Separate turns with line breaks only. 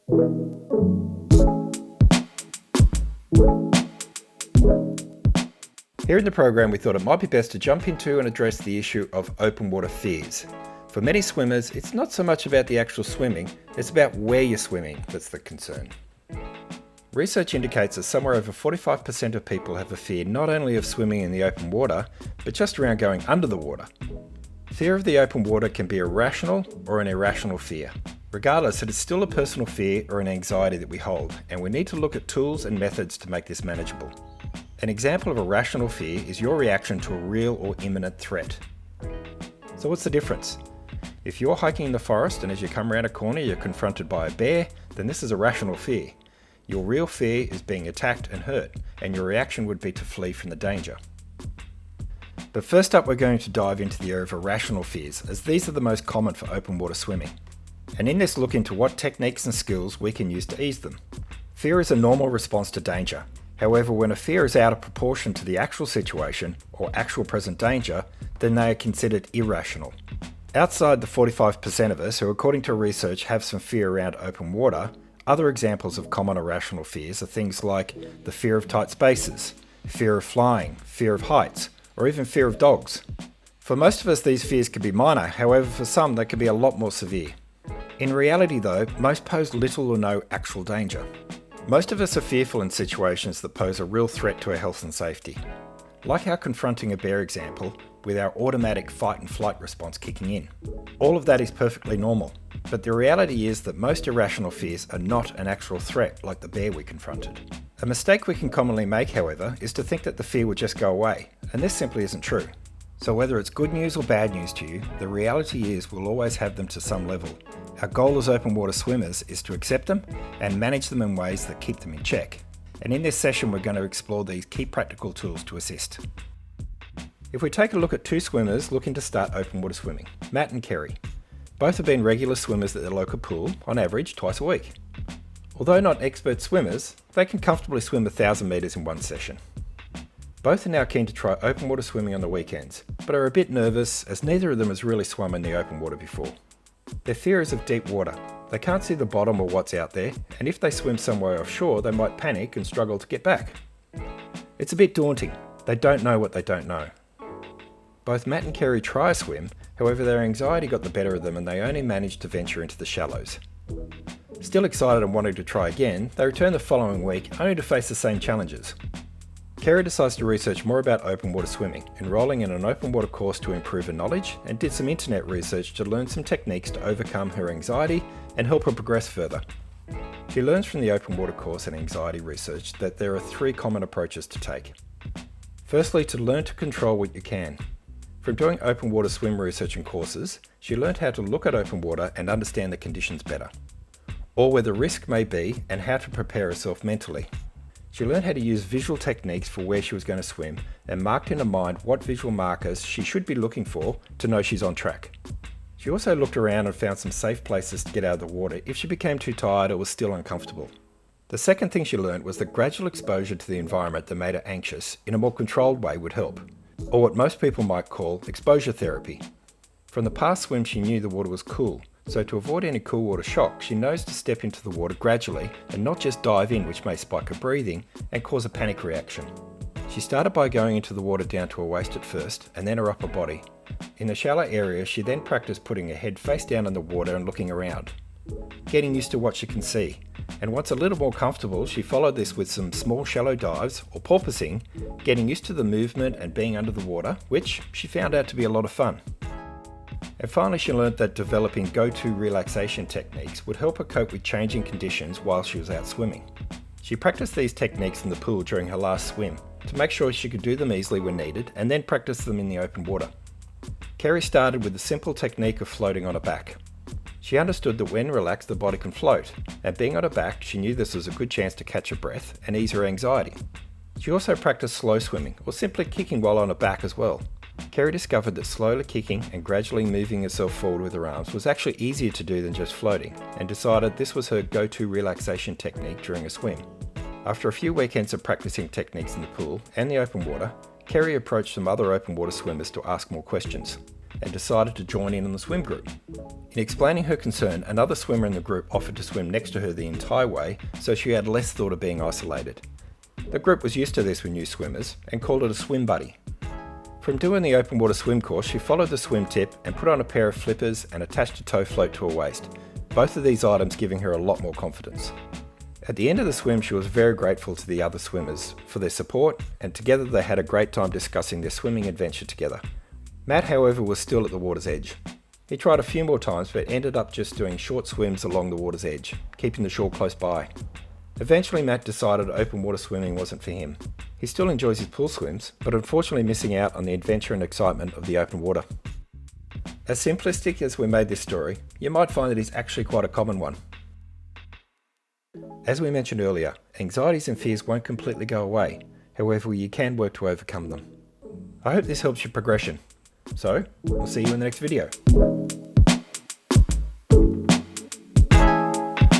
Here in the program, we thought it might be best to jump into and address the issue of open water fears. For many swimmers, it's not so much about the actual swimming, it's about where you're swimming that's the concern. Research indicates that somewhere over 45% of people have a fear not only of swimming in the open water, but just around going under the water. Fear of the open water can be a rational or an irrational fear. Regardless, it is still a personal fear or an anxiety that we hold, and we need to look at tools and methods to make this manageable. An example of a rational fear is your reaction to a real or imminent threat. So what's the difference? If you're hiking in the forest and as you come around a corner you're confronted by a bear, then this is a rational fear. Your real fear is being attacked and hurt, and your reaction would be to flee from the danger. But first up, we're going to dive into the area of irrational fears, as these are the most common for open water swimming. And in this, look into what techniques and skills we can use to ease them. Fear is a normal response to danger. However, when a fear is out of proportion to the actual situation or actual present danger, then they are considered irrational. Outside the 45% of us who, according to research, have some fear around open water, other examples of common irrational fears are things like the fear of tight spaces, fear of flying, fear of heights, or even fear of dogs. For most of us, these fears can be minor, however for some they can be a lot more severe. In reality though, most pose little or no actual danger. Most of us are fearful in situations that pose a real threat to our health and safety. Like our confronting a bear example, with our automatic fight and flight response kicking in. All of that is perfectly normal, but the reality is that most irrational fears are not an actual threat like the bear we confronted. A mistake we can commonly make, however, is to think that the fear would just go away, and this simply isn't true. So whether it's good news or bad news to you, the reality is we'll always have them to some level. Our goal as open water swimmers is to accept them and manage them in ways that keep them in check. And in this session we're going to explore these key practical tools to assist. If we take a look at two swimmers looking to start open water swimming, Matt and Kerry. Both have been regular swimmers at their local pool, on average twice a week. Although not expert swimmers, they can comfortably swim 1,000 metres in one session. Both are now keen to try open water swimming on the weekends, but are a bit nervous as neither of them has really swum in the open water before. Their fear is of deep water. They can't see the bottom or what's out there, and if they swim somewhere offshore, they might panic and struggle to get back. It's a bit daunting. They don't know what they don't know. Both Matt and Kerry try a swim, however their anxiety got the better of them and they only managed to venture into the shallows. Still excited and wanting to try again, they return the following week only to face the same challenges. Kerry decides to research more about open water swimming, enrolling in an open water course to improve her knowledge, and did some internet research to learn some techniques to overcome her anxiety and help her progress further. She learns from the open water course and anxiety research that there are 3 common approaches to take. Firstly, to learn to control what you can. From doing open water swim research and courses, she learned how to look at open water and understand the conditions better, or where the risk may be and how to prepare herself mentally. She learned how to use visual techniques for where she was going to swim and marked in her mind what visual markers she should be looking for to know she's on track. She also looked around and found some safe places to get out of the water if she became too tired or was still uncomfortable. The second thing she learned was that gradual exposure to the environment that made her anxious in a more controlled way would help, or what most people might call exposure therapy. From the past swim she knew the water was cool, so to avoid any cool water shock she knows to step into the water gradually and not just dive in, which may spike her breathing and cause a panic reaction. She started by going into the water down to her waist at first and then her upper body. In the shallow area she then practiced putting her head face down in the water and looking around, getting used to what she can see. And once a little more comfortable, she followed this with some small shallow dives or porpoising, getting used to the movement and being under the water, which she found out to be a lot of fun. And finally she learned that developing go-to relaxation techniques would help her cope with changing conditions while she was out swimming. She practiced these techniques in the pool during her last swim to make sure she could do them easily when needed and then practice them in the open water. Kerry started with the simple technique of floating on her back. She understood that when relaxed the body can float, and being on her back she knew this was a good chance to catch her breath and ease her anxiety. She also practiced slow swimming, or simply kicking while on her back as well. Kerry discovered that slowly kicking and gradually moving herself forward with her arms was actually easier to do than just floating, and decided this was her go-to relaxation technique during a swim. After a few weekends of practicing techniques in the pool and the open water, Kerry approached some other open water swimmers to ask more questions, and decided to join in on the swim group. In explaining her concern, another swimmer in the group offered to swim next to her the entire way, so she had less thought of being isolated. The group was used to this with new swimmers and called it a swim buddy. From doing the open water swim course, she followed the swim tip and put on a pair of flippers and attached a tow float to her waist, both of these items giving her a lot more confidence. At the end of the swim, she was very grateful to the other swimmers for their support, and together they had a great time discussing their swimming adventure together. Matt, however, was still at the water's edge. He tried a few more times but ended up just doing short swims along the water's edge, keeping the shore close by. Eventually Matt decided open water swimming wasn't for him. He still enjoys his pool swims, but unfortunately missing out on the adventure and excitement of the open water. As simplistic as we made this story, you might find that it's actually quite a common one. As we mentioned earlier, anxieties and fears won't completely go away, however you can work to overcome them. I hope this helps your progression. So, we'll see you in the next video.